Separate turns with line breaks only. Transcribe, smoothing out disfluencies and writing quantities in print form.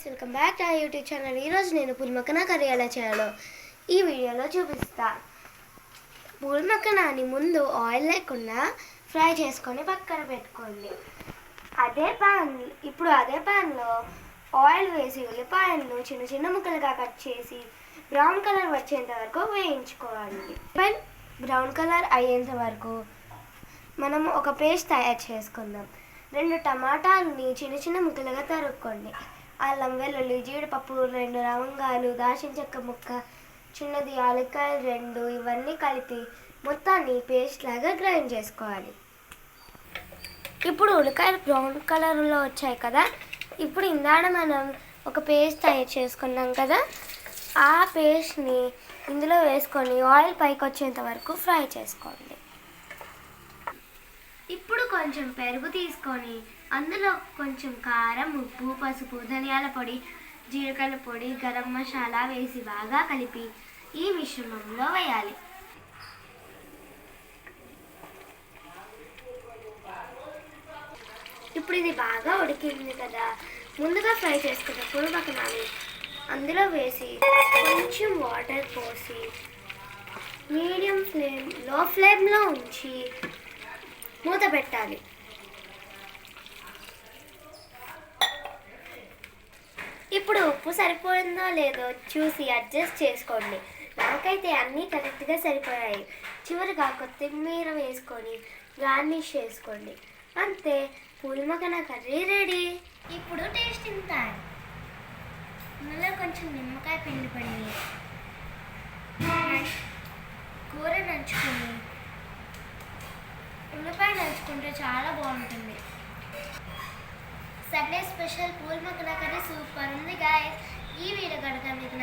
Welcome back to our YouTube channel. ఈరోజు నేను pool Makkana curry ఎలా చేయాలో ఈ వీడియోలో చూపిస్తా. పూల్ మక్కనాని ముందు ఆయిల్ లేకుండా ఫ్రై చేసుకొని పక్కన పెట్టుకోండి. అదే ప్యాన్లో ఆయిల్ వేసి ఉల్లిపాయలను చిన్న చిన్న ముక్కలుగా కట్ చేసి బ్రౌన్ కలర్ వచ్చేంత వరకు వేయించుకోవాలి. బ్రౌన్ కలర్ అయ్యేంత వరకు మనం ఒక పేస్ట్ తయారు చేసుకుందాం. 2 టమాటాలని చిన్న చిన్న ముక్కలుగా తరుక్కోండి. అల్లం వెల్లుల్లి జీడిపప్పు 2 లవంగాలు దాల్చిన చెక్క ముక్క చిన్నది యాలక్కాయలు 2 ఇవన్నీ కలిపి మొత్తాన్ని పేస్ట్ లాగా గ్రైండ్ చేసుకోవాలి. ఇప్పుడు ఉల్లిపాయలు బ్రౌన్ కలర్లో వచ్చాయి కదా. ఇప్పుడు ఇందాక మనం ఒక పేస్ట్ తయారు చేసుకున్నాం కదా, ఆ పేస్ట్ని ఇందులో వేసుకొని ఆయిల్ పైకి వచ్చేంత వరకు ఫ్రై చేసుకోండి. ఇప్పుడు కొంచెం పెరుగు తీసుకొని అందులో కొంచెం కారం, ఉప్పు, పసుపు, ధనియాల పొడి, జీలకర్ర పొడి, గరం మసాలా వేసి బాగా కలిపి ఈ మిశ్రమంలో వేయాలి. ఇప్పుడు ఇది బాగా ఉడికింది కదా, ముందుగా ఫ్రై చేసుకున్న పూల్ మక్కనాని అందులో వేసి కొంచెం వాటర్ పోసి లో ఫ్లేమ్లో ఉంచి మూత పెట్టాలి. ఇప్పుడు ఉప్పు సరిపోయిందో లేదో చూసి అడ్జస్ట్ చేసుకోండి. నాకైతే అన్నీ కరెక్ట్గా సరిపోయాయి. చివరిగా కొత్తిమీర వేసుకొని గార్నిష్ చేసుకోండి. అంతే, పూల్ మక్కన కర్రీ రెడీ. ఇప్పుడు టేస్టింగ్ టైం. ఇందులో కొంచెం నిమ్మకాయ పిండి కూర నంచుకొని ఉల్లిపాయ నంచుకుంటే చాలా బాగుంటుంది. Sunday special pool Makkana curry super ఉంది గాయస్. ఈ వీడియో కనుక మీకు